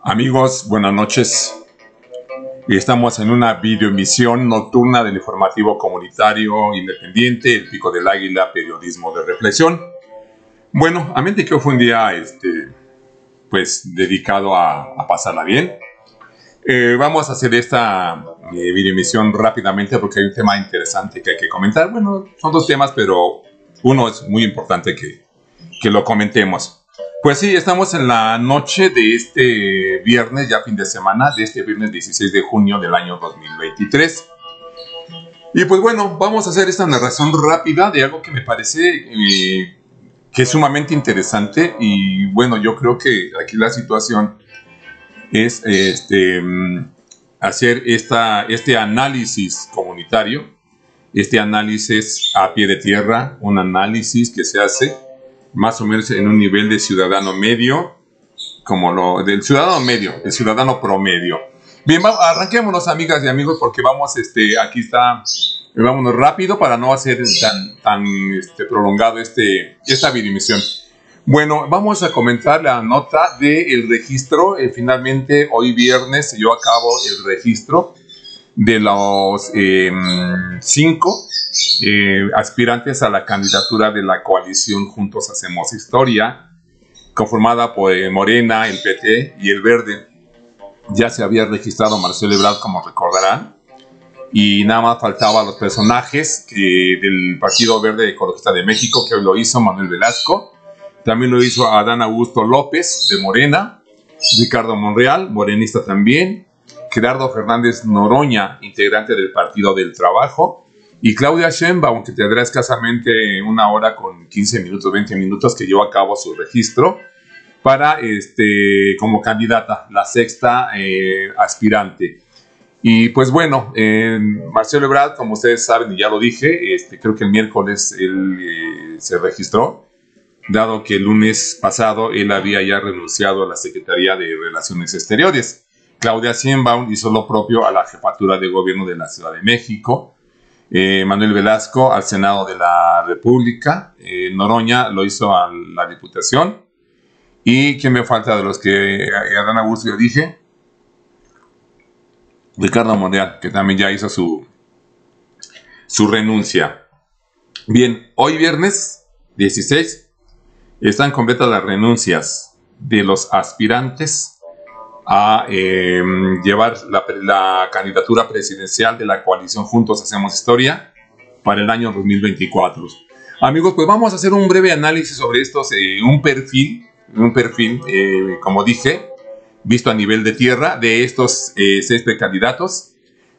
Amigos, buenas noches. Estamos en una videoemisión nocturna del informativo comunitario independiente, El Pico del Águila, periodismo de reflexión. Bueno, a mente que hoy fue un día pues dedicado a pasarla bien. Vamos a hacer esta videoemisión rápidamente porque hay un tema interesante que hay que comentar. Bueno, son dos temas, pero uno es muy importante que lo comentemos. Pues sí, estamos en la noche de este viernes, ya fin de semana, de este viernes 16 de junio del año 2023. Y pues bueno, vamos a hacer esta narración rápida de algo que me parece que es sumamente interesante. Y bueno, yo creo que aquí la situación es hacer este análisis comunitario, este análisis a pie de tierra, un análisis que se hace más o menos en un nivel de ciudadano medio, del ciudadano medio, el ciudadano promedio. Bien, arranquémonos, amigas y amigos, porque vamos, aquí está, vámonos rápido para no hacer tan prolongado esta videoemisión. Bueno, vamos a comentar la nota del registro. Finalmente, hoy viernes se llevó a cabo el registro de los 5 aspirantes a la candidatura de la coalición Juntos Hacemos Historia, conformada por Morena, el PT y el Verde. Ya se había registrado Marcelo Ebrard, como recordarán, y nada más faltaban los personajes del Partido Verde Ecologista de México, que hoy lo hizo Manuel Velasco. También lo hizo Adán Augusto López, de Morena, Ricardo Monreal, morenista también, Gerardo Fernández Noroña, integrante del Partido del Trabajo, y Claudia Sheinbaum, que tendrá escasamente una hora con 15 minutos, 20 minutos, que llevó a cabo su registro para, como candidata, la sexta aspirante. Y pues bueno, Marcelo Ebrard, como ustedes saben, y ya lo dije, creo que el miércoles él se registró, dado que el lunes pasado él había ya renunciado a la Secretaría de Relaciones Exteriores. Claudia Sheinbaum hizo lo propio a la jefatura de gobierno de la Ciudad de México. Manuel Velasco al Senado de la República. Noroña lo hizo a la Diputación. ¿Y quién me falta de los que Adán Augusto ya dije? Ricardo Monreal, que también ya hizo su renuncia. Bien, hoy viernes 16 están completas las renuncias de los aspirantes a llevar la candidatura presidencial de la coalición Juntos Hacemos Historia para el año 2024. Amigos, pues vamos a hacer un breve análisis sobre estos, un perfil, como dije, visto a nivel de tierra, de estos 6 precandidatos,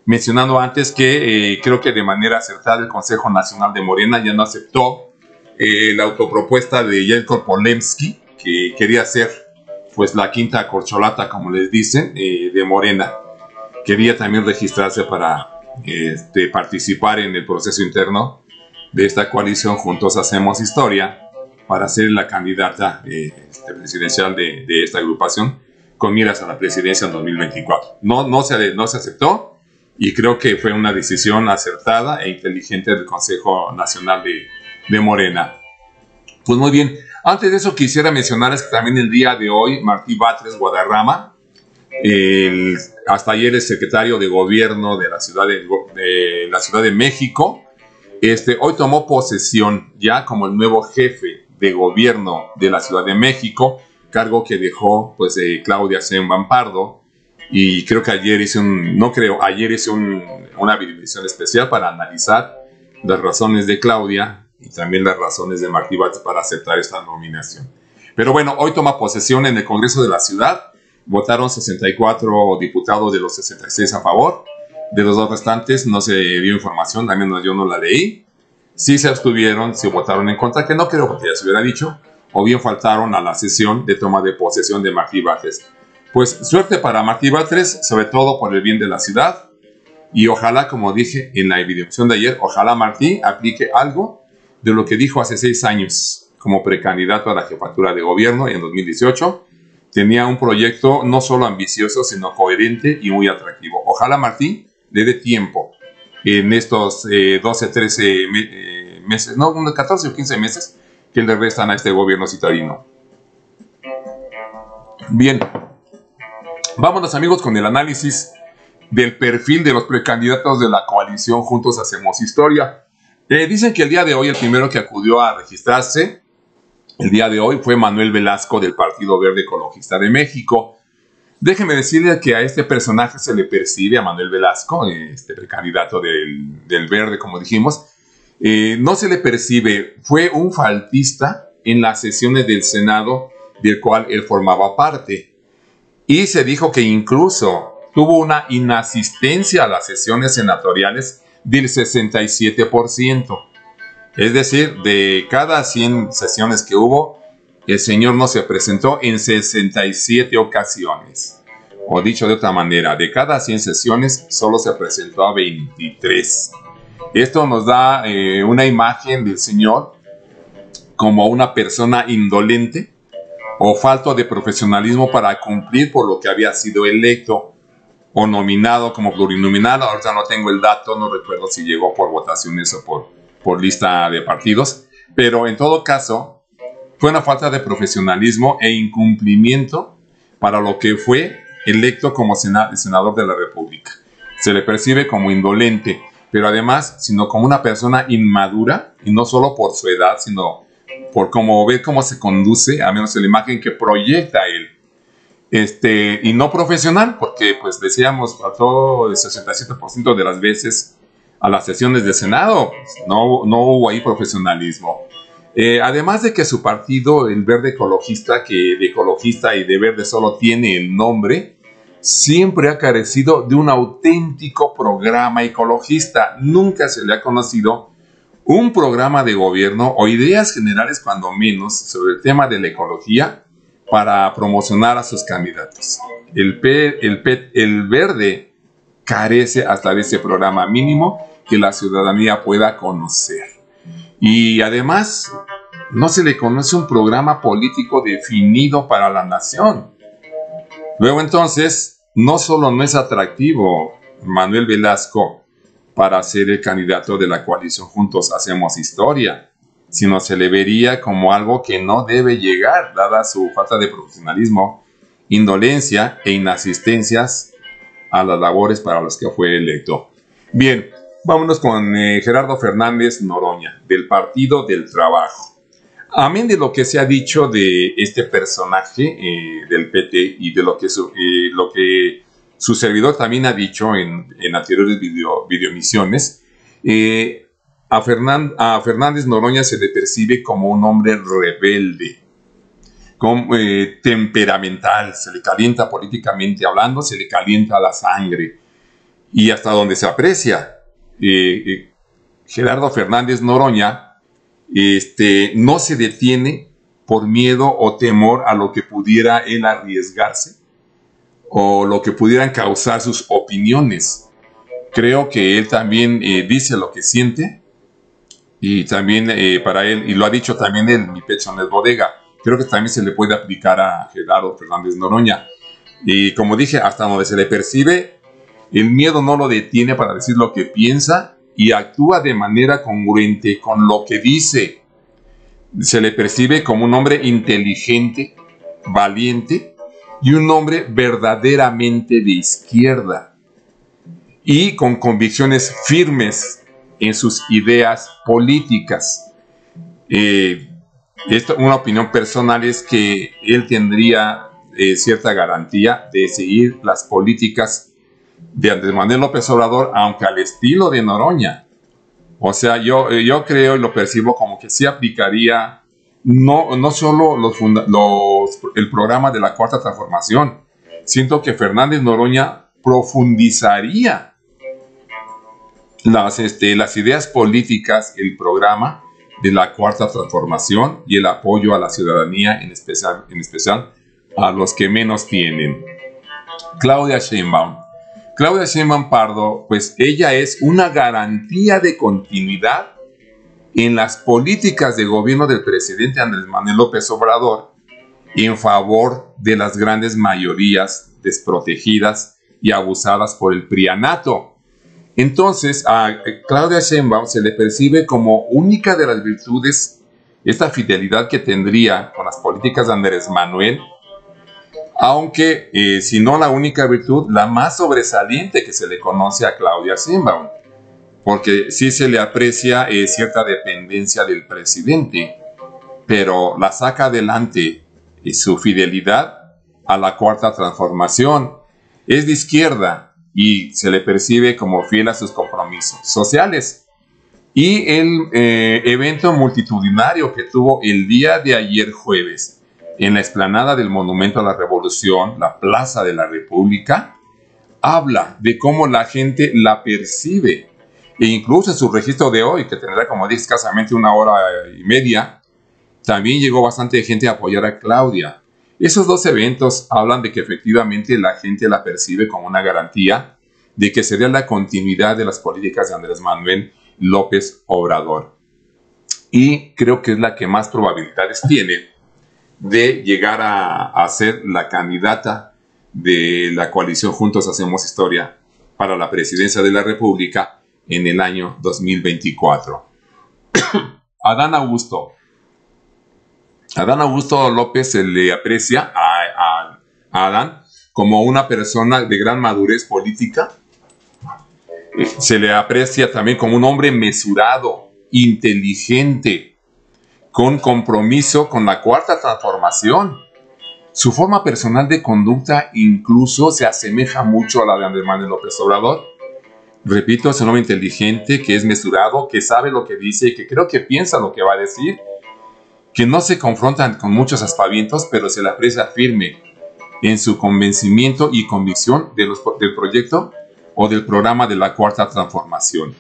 mencionando antes que creo que de manera acertada el Consejo Nacional de Morena ya no aceptó la autopropuesta de Jelko Polemski, que quería hacer pues la quinta corcholata, como les dicen, de Morena. Quería también registrarse para participar en el proceso interno de esta coalición Juntos Hacemos Historia, para ser la candidata presidencial de esta agrupación, con miras a la presidencia en 2024. No se aceptó, y creo que fue una decisión acertada e inteligente del Consejo Nacional de Morena. Pues muy bien. Antes de eso quisiera mencionarles que también el día de hoy Martí Batres Guadarrama, hasta ayer el secretario de gobierno de la Ciudad de México, hoy tomó posesión ya como el nuevo jefe de gobierno de la Ciudad de México, cargo que dejó pues Claudia Sheinbaum Pardo. Y creo que ayer hice una videoemisión especial para analizar las razones de Claudia y también las razones de Martí Batres para aceptar esta nominación. Pero bueno, hoy toma posesión en el Congreso de la Ciudad. Votaron 64 diputados de los 66 a favor. De los dos restantes no se dio información, al menos yo no la leí. Sí se abstuvieron, sí votaron en contra, que no creo porque ya se hubiera dicho, o bien faltaron a la sesión de toma de posesión de Martí Batres. Pues suerte para Martí Batres, sobre todo por el bien de la ciudad. Y ojalá, como dije en la videoemisión de ayer, ojalá Martí aplique algo de lo que dijo hace 6 años como precandidato a la jefatura de gobierno en 2018. Tenía un proyecto no solo ambicioso, sino coherente y muy atractivo. Ojalá Martí le dé tiempo en estos 12, 13 meses, no, 14 o 15 meses que le restan a este gobierno citadino. Bien, vámonos amigos con el análisis del perfil de los precandidatos de la coalición Juntos Hacemos Historia. Dicen que el día de hoy el primero que acudió a registrarse, el día de hoy, fue Manuel Velasco del Partido Verde Ecologista de México. Déjeme decirle que a este personaje se le percibe, a Manuel Velasco, este precandidato del Verde, como dijimos, no se le percibe, fue un faltista en las sesiones del Senado del cual él formaba parte. Y se dijo que incluso tuvo una inasistencia a las sesiones senatoriales del 67%. Es decir, de cada 100 sesiones que hubo, el señor no se presentó en 67 ocasiones. O dicho de otra manera, de cada 100 sesiones, solo se presentó a 23. Esto nos da una imagen del señor como una persona indolente o falto de profesionalismo para cumplir por lo que había sido electo o nominado como plurinominal. Ahorita no tengo el dato, no recuerdo si llegó por votaciones o por lista de partidos, pero en todo caso fue una falta de profesionalismo e incumplimiento para lo que fue electo como senador de la República. Se le percibe como indolente, pero además, sino como una persona inmadura, y no solo por su edad, sino por cómo se conduce, a menos en la imagen que proyecta él. Y no profesional, porque pues decíamos, faltó el 67% de las veces a las sesiones de Senado, no hubo ahí profesionalismo. Además de que su partido, el Verde Ecologista, que de ecologista y de verde solo tiene el nombre, siempre ha carecido de un auténtico programa ecologista. Nunca se le ha conocido un programa de gobierno o ideas generales, cuando menos, sobre el tema de la ecología para promocionar a sus candidatos. El Verde carece hasta de ese programa mínimo que la ciudadanía pueda conocer. Y además, no se le conoce un programa político definido para la nación. Luego entonces, no solo no es atractivo Manuel Velasco para ser el candidato de la coalición Juntos Hacemos Historia, sino se le vería como algo que no debe llegar, dada su falta de profesionalismo, indolencia e inasistencias a las labores para las que fue electo. Bien, vámonos con Gerardo Fernández Noroña, del Partido del Trabajo. Amén de lo que se ha dicho de este personaje del PT y de lo que su servidor también ha dicho en anteriores videoemisiones, a Fernández Noroña se le percibe como un hombre rebelde, temperamental, se le calienta políticamente hablando, se le calienta la sangre. Y hasta donde se aprecia, Gerardo Fernández Noroña no se detiene por miedo o temor a lo que pudiera él arriesgarse o lo que pudieran causar sus opiniones. Creo que él también dice lo que siente, y también para él, y lo ha dicho también él, mi pecho no es bodega, creo que también se le puede aplicar a Gerardo Fernández Noroña. Y como dije, hasta donde se le percibe, el miedo no lo detiene para decir lo que piensa y actúa de manera congruente con lo que dice. Se le percibe como un hombre inteligente, valiente y un hombre verdaderamente de izquierda y con convicciones firmes en sus ideas políticas. Una opinión personal es que él tendría cierta garantía de seguir las políticas de Andrés Manuel López Obrador, aunque al estilo de Noroña. O sea, yo creo y lo percibo como que sí aplicaría no solo el programa de la Cuarta Transformación. Siento que Fernández Noroña profundizaría las ideas políticas, el programa de la Cuarta Transformación y el apoyo a la ciudadanía, en especial a los que menos tienen. Claudia Sheinbaum Pardo, pues ella es una garantía de continuidad en las políticas de gobierno del presidente Andrés Manuel López Obrador en favor de las grandes mayorías desprotegidas y abusadas por el prianato. Entonces, a Claudia Sheinbaum se le percibe como única de las virtudes esta fidelidad que tendría con las políticas de Andrés Manuel, aunque si no la única virtud, la más sobresaliente que se le conoce a Claudia Sheinbaum, porque sí se le aprecia cierta dependencia del presidente, pero la saca adelante su fidelidad a la Cuarta Transformación. Es de izquierda y se le percibe como fiel a sus compromisos sociales. Y el evento multitudinario que tuvo el día de ayer jueves en la explanada del Monumento a la Revolución, la Plaza de la República, habla de cómo la gente la percibe. E incluso en su registro de hoy, que tendrá como dije escasamente 1 hora y media, también llegó bastante gente a apoyar a Claudia. Esos dos eventos hablan de que efectivamente la gente la percibe como una garantía de que sería la continuidad de las políticas de Andrés Manuel López Obrador. Y creo que es la que más probabilidades tiene de llegar a ser la candidata de la coalición Juntos Hacemos Historia para la presidencia de la República en el año 2024. Adán Augusto López se le aprecia a Adán como una persona de gran madurez política. Se le aprecia también como un hombre mesurado, inteligente, con compromiso con la Cuarta Transformación. Su forma personal de conducta incluso se asemeja mucho a la de Andrés Manuel López Obrador. Repito, es un hombre inteligente, que es mesurado, que sabe lo que dice y que creo que piensa lo que va a decir, que no se confrontan con muchos aspavientos, pero se le aprecia firme en su convencimiento y convicción del proyecto o del programa de la Cuarta Transformación.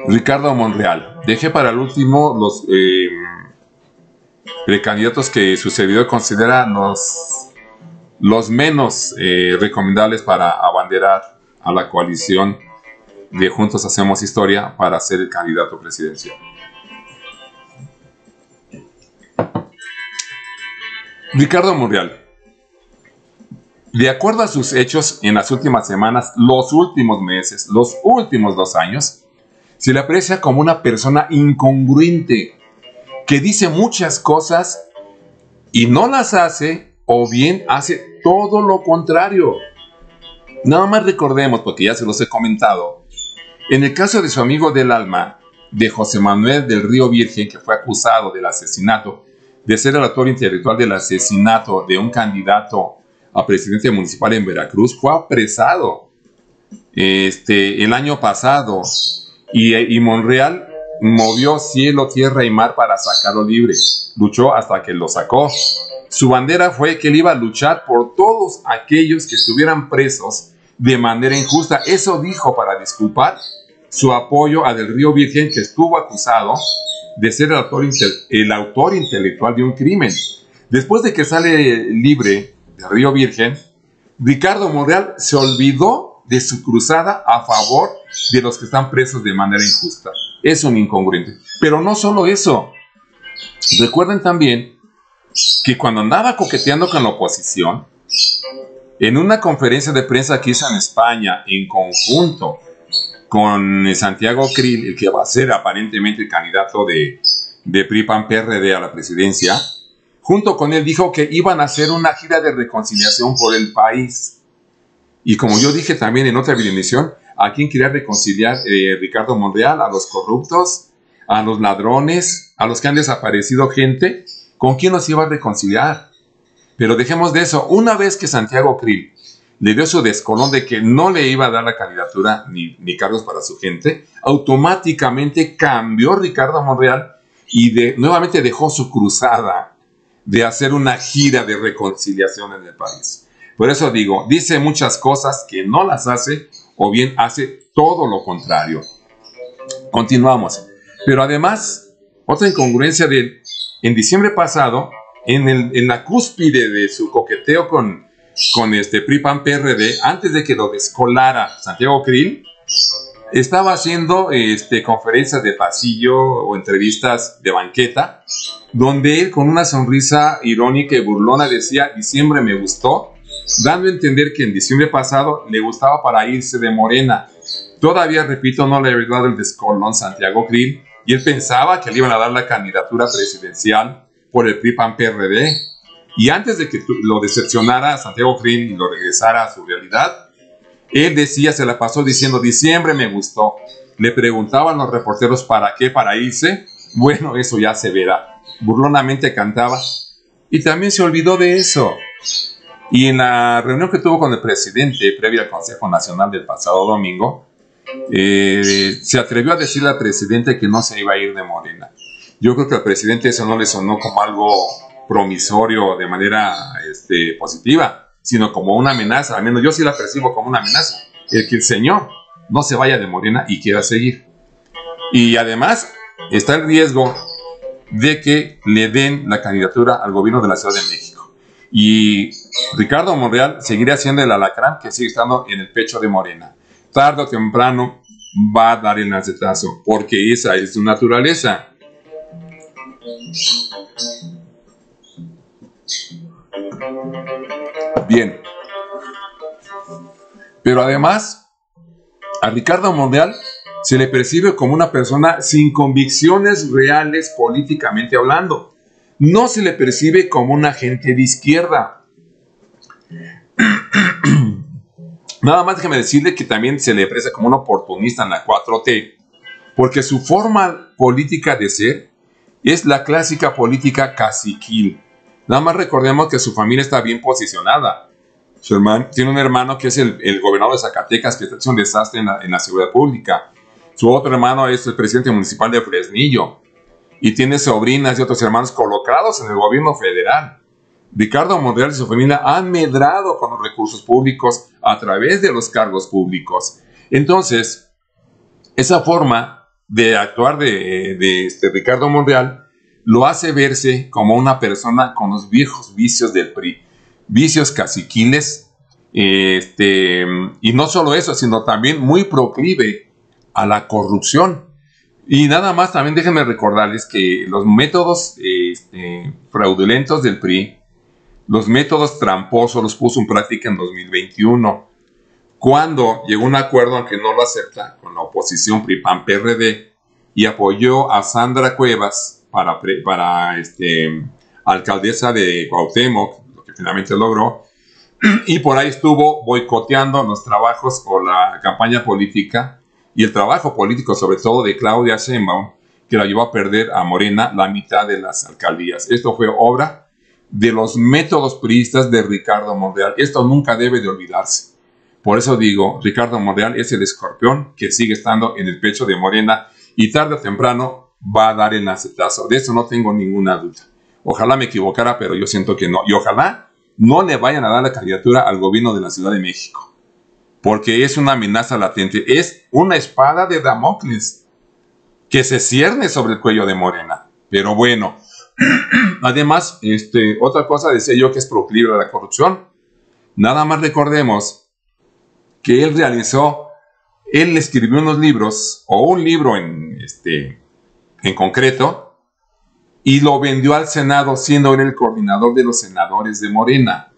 Ricardo Monreal. Dejé para el último los precandidatos que su servidor considera los menos recomendables para abanderar a la coalición de Juntos Hacemos Historia para ser el candidato presidencial. Ricardo Monreal. De acuerdo a sus hechos en las últimas semanas, los últimos meses, los últimos 2 años, se le aprecia como una persona incongruente, que dice muchas cosas y no las hace, o bien hace todo lo contrario. Nada más recordemos, porque ya se los he comentado, en el caso de su amigo del alma, de José Manuel del Río Virgen, que fue acusado del asesinato, de ser el autor intelectual del asesinato de un candidato a presidente municipal en Veracruz, fue apresado el año pasado y Monreal movió cielo, tierra y mar para sacarlo libre. Luchó hasta que lo sacó. Su bandera fue que él iba a luchar por todos aquellos que estuvieran presos de manera injusta. Eso dijo para disculpar su apoyo a Del Río Virgen, que estuvo acusado de ser el autor intelectual de un crimen. Después de que sale libre de Río Virgen, Ricardo Monreal se olvidó de su cruzada a favor de los que están presos de manera injusta. Es un incongruente. Pero no solo eso. Recuerden también que cuando andaba coqueteando con la oposición, en una conferencia de prensa que hizo en España, en conjunto con Santiago Krill, el que va a ser aparentemente el candidato de PRI-PAN-PRD a la presidencia, junto con él dijo que iban a hacer una gira de reconciliación por el país. Y como yo dije también en otra emisión, ¿a quién quería reconciliar Ricardo Monreal? ¿A los corruptos? ¿A los ladrones? ¿A los que han desaparecido gente? ¿Con quién los iba a reconciliar? Pero dejemos de eso. Una vez que Santiago Krill le dio su descolón de que no le iba a dar la candidatura ni cargos para su gente, automáticamente cambió Ricardo Monreal y nuevamente dejó su cruzada de hacer una gira de reconciliación en el país. Por eso digo, dice muchas cosas que no las hace, o bien hace todo lo contrario. Continuamos. Pero además, otra incongruencia de él, en diciembre pasado, en la cúspide de su coqueteo con PRI-PAN-PRD, antes de que lo descolara Santiago Krill, estaba haciendo conferencias de pasillo o entrevistas de banqueta, donde él con una sonrisa irónica y burlona decía: diciembre me gustó, dando a entender que en diciembre pasado le gustaba para irse de Morena. Todavía, repito, no le había dado el descolón Santiago Krill y él pensaba que le iban a dar la candidatura presidencial por el PRI-PAN-PRD. Y antes de que lo decepcionara Santiago Krill y lo regresara a su realidad, él decía, se la pasó diciendo, diciembre me gustó. Le preguntaban los reporteros para qué, para irse. Bueno, eso ya se verá. Burlonamente cantaba. Y también se olvidó de eso. Y en la reunión que tuvo con el presidente, previa al Consejo Nacional del pasado domingo, se atrevió a decirle al presidente que no se iba a ir de Morena. Yo creo que al presidente eso no le sonó como algo promisorio de manera positiva, sino como una amenaza. Al menos yo sí la percibo como una amenaza. El que el señor no se vaya de Morena y quiera seguir. Y además está el riesgo de que le den la candidatura al gobierno de la Ciudad de México. Y Ricardo Monreal seguirá siendo el alacrán que sigue estando en el pecho de Morena. Tarde o temprano va a dar el lancetazo, porque esa es su naturaleza. Bien. Pero además, a Ricardo Monreal se le percibe como una persona sin convicciones reales políticamente hablando. No se le percibe como un agente de izquierda. Nada más déjeme decirle que también se le aprecia como un oportunista en la 4T, porque su forma política de ser es la clásica política caciquil. Nada más recordemos que su familia está bien posicionada. Su hermano, tiene un hermano que es el gobernador de Zacatecas, que está hecho un desastre en la seguridad pública. Su otro hermano es el presidente municipal de Fresnillo. Y tiene sobrinas y otros hermanos colocados en el gobierno federal. Ricardo Monreal y su familia han medrado con los recursos públicos a través de los cargos públicos. Entonces, esa forma de actuar de Ricardo Monreal lo hace verse como una persona con los viejos vicios del PRI, vicios caciquiles, y no solo eso, sino también muy proclive a la corrupción. Y nada más, también déjenme recordarles que los métodos fraudulentos del PRI, los métodos tramposos, los puso en práctica en 2021, cuando llegó a un acuerdo, aunque no lo acepta, con la oposición PRI-PAN-PRD, y apoyó a Sandra Cuevas para alcaldesa de Cuauhtémoc, lo que finalmente logró, y por ahí estuvo boicoteando los trabajos o la campaña política y el trabajo político, sobre todo de Claudia Sheinbaum, que la llevó a perder a Morena la mitad de las alcaldías. Esto fue obra de los métodos priistas de Ricardo Monreal. Esto nunca debe de olvidarse. Por eso digo, Ricardo Monreal es el escorpión que sigue estando en el pecho de Morena y tarde o temprano va a dar el lancetazo. De eso no tengo ninguna duda. Ojalá me equivocara, pero yo siento que no. Y ojalá no le vayan a dar la candidatura al gobierno de la Ciudad de México, porque es una amenaza latente. Es una espada de Damocles que se cierne sobre el cuello de Morena. Pero bueno, además, otra cosa decía yo que es proclive a la corrupción. Nada más recordemos que él escribió unos libros, o un libro en concreto, y lo vendió al Senado, siendo él el coordinador de los senadores de Morena,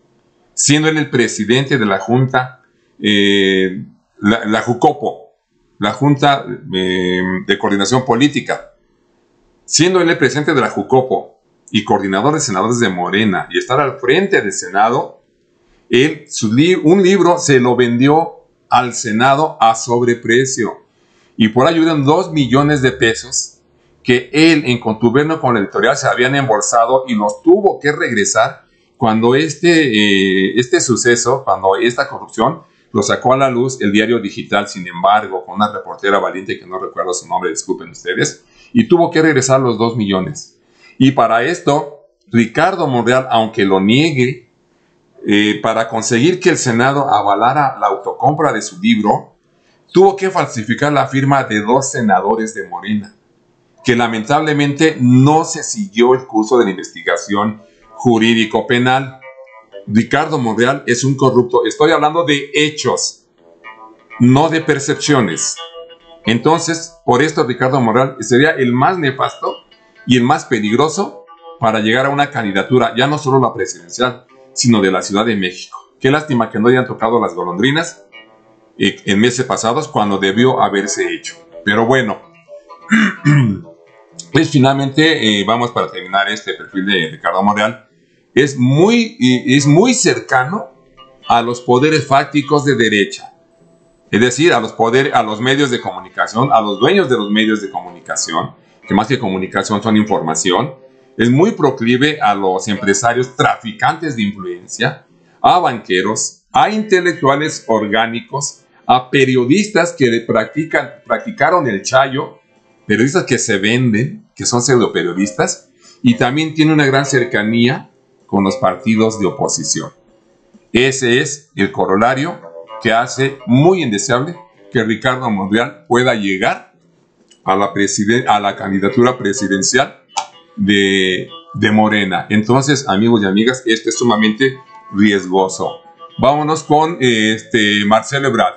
siendo él el presidente de la Junta, la JUCOPO, la Junta de Coordinación Política, siendo él el presidente de la JUCOPO y coordinador de senadores de Morena, y estar al frente del Senado, un libro se lo vendió al Senado a sobreprecio, y por ahí hubieron 2 millones de pesos que él, en contubernio con la editorial, se habían embolsado y los tuvo que regresar cuando este suceso, cuando esta corrupción, lo sacó a la luz el diario digital. Sin embargo, con una reportera valiente que no recuerdo su nombre, disculpen ustedes, y tuvo que regresar los 2 millones. Y para esto, Ricardo Monreal, aunque lo niegue, para conseguir que el Senado avalara la autocompra de su libro, tuvo que falsificar la firma de 2 senadores de Morena, que lamentablemente no se siguió el curso de la investigación jurídico-penal. Ricardo Monreal es un corrupto. Estoy hablando de hechos, no de percepciones. Entonces, por esto Ricardo Monreal sería el más nefasto y el más peligroso para llegar a una candidatura, ya no solo la presidencial, sino de la Ciudad de México. Qué lástima que no hayan tocado las golondrinas en meses pasados, cuando debió haberse hecho. Pero bueno, Pues finalmente, vamos para terminar este perfil de Ricardo Monreal, es muy cercano a los poderes fácticos de derecha. Es decir, a los medios de comunicación, a los dueños de los medios de comunicación, que más que comunicación son información. Es muy proclive a los empresarios traficantes de influencia, a banqueros, a intelectuales orgánicos, a periodistas que practicaron el chayo, periodistas que se venden, que son pseudoperiodistas, y también tiene una gran cercanía con los partidos de oposición. Ese es el corolario que hace muy indeseable que Ricardo Monreal pueda llegar a la candidatura presidencial de Morena. Entonces, amigos y amigas, esto es sumamente riesgoso. Vámonos con Marcelo Ebrard.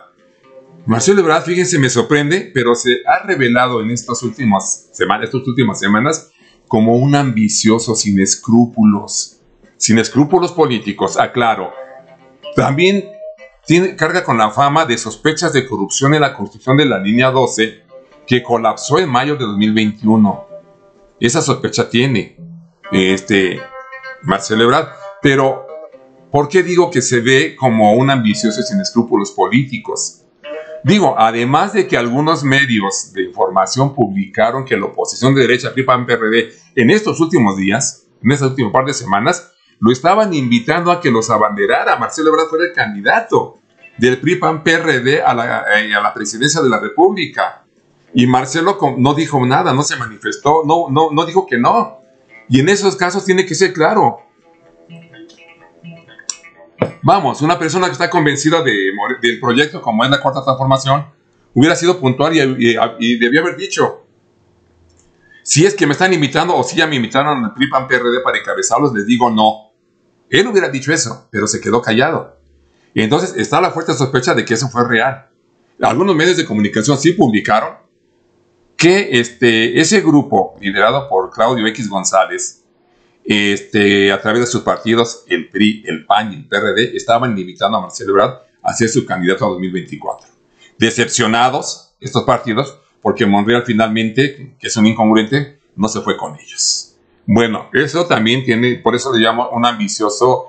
Marcelo Ebrard, fíjense, me sorprende, pero se ha revelado en estas últimas semanas como un ambicioso sin escrúpulos políticos, aclaro. También carga con la fama de sospechas de corrupción en la construcción de la línea 12, que colapsó en mayo de 2021. Esa sospecha tiene Marcelo Ebrard, pero ¿por qué digo que se ve como un ambicioso sin escrúpulos políticos? Digo, además de que algunos medios de información publicaron que la oposición de derecha, PRI, PAN, PRD, en estos últimos días, en estas últimas par de semanas, lo estaban invitando a que los abanderara. Marcelo Ebrard fuera el candidato del PRI, PAN, PRD a la presidencia de la República. Y Marcelo no dijo nada, no se manifestó, no dijo que no. Y en esos casos tiene que ser claro. Vamos, una persona que está convencida del proyecto como es la Cuarta Transformación hubiera sido puntual y debió haber dicho: si es que me están invitando o si ya me invitaron al PRI, PAN, PRD para encabezarlos, les digo no. Él hubiera dicho eso, pero se quedó callado. Y entonces está la fuerte sospecha de que eso fue real. Algunos medios de comunicación sí publicaron que ese grupo liderado por Claudio X González, a través de sus partidos, el PRI, el PAN y el PRD, estaban invitando a Marcelo Ebrard a ser su candidato a 2024. Decepcionados estos partidos, porque Monreal finalmente, que es un incongruente, no se fue con ellos. Bueno, eso también tiene, por eso le llamo un ambicioso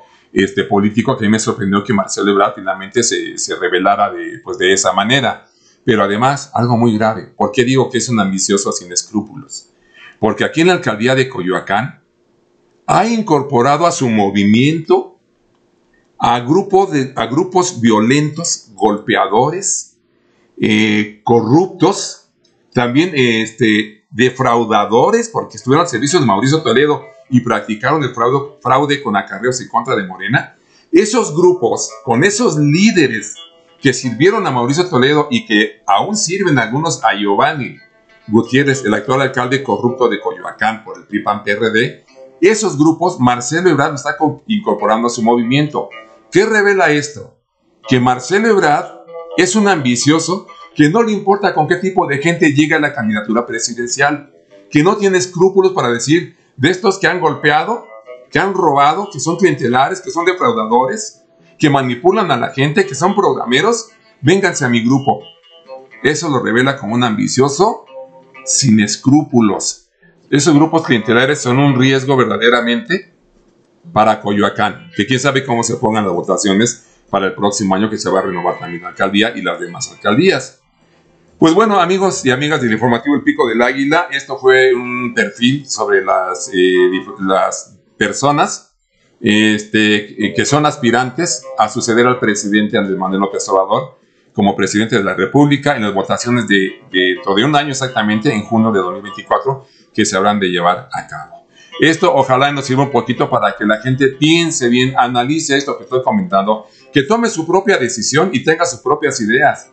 político, que a mí me sorprendió que Marcelo Ebrard finalmente se revelara de esa manera. Pero además, algo muy grave. ¿Por qué digo que es un ambicioso sin escrúpulos? Porque aquí en la alcaldía de Coyoacán ha incorporado a su movimiento a grupos violentos, golpeadores, corruptos, también defraudadores, porque estuvieron al servicio de Mauricio Toledo y practicaron el fraude con acarreos en contra de Morena. Esos grupos, con esos líderes que sirvieron a Mauricio Toledo y que aún sirven algunos a Giovanni Gutiérrez, el actual alcalde corrupto de Coyoacán por el PRI, PAN, PRD, esos grupos, Marcelo Ebrard lo está incorporando a su movimiento. ¿Qué revela esto? Que Marcelo Ebrard es un ambicioso que no le importa con qué tipo de gente llega a la candidatura presidencial, que no tiene escrúpulos para decir de estos que han golpeado, que han robado, que son clientelares, que son defraudadores, que manipulan a la gente, que son programeros, vénganse a mi grupo. Eso lo revela como un ambicioso sin escrúpulos. Esos grupos clientelares son un riesgo verdaderamente para Coyoacán, que quién sabe cómo se pongan las votaciones para el próximo año, que se va a renovar también la alcaldía y las demás alcaldías. Pues bueno, amigos y amigas del informativo El Pico del Águila, esto fue un perfil sobre las personas que son aspirantes a suceder al presidente Andrés Manuel López Obrador como presidente de la República en las votaciones dentro de un año exactamente, en junio de 2024, que se habrán de llevar a cabo. Esto ojalá nos sirva un poquito para que la gente piense bien, analice esto que estoy comentando, que tome su propia decisión y tenga sus propias ideas,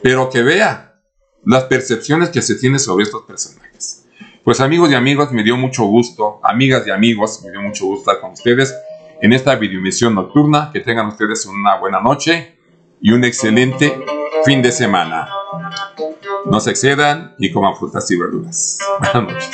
pero que vea las percepciones que se tienen sobre estos personajes. Pues amigos y amigas, me dio mucho gusto, amigas y amigos, me dio mucho gusto estar con ustedes en esta videoemisión nocturna. Que tengan ustedes una buena noche y un excelente fin de semana. No se excedan y coman frutas y verduras. Buenas noches.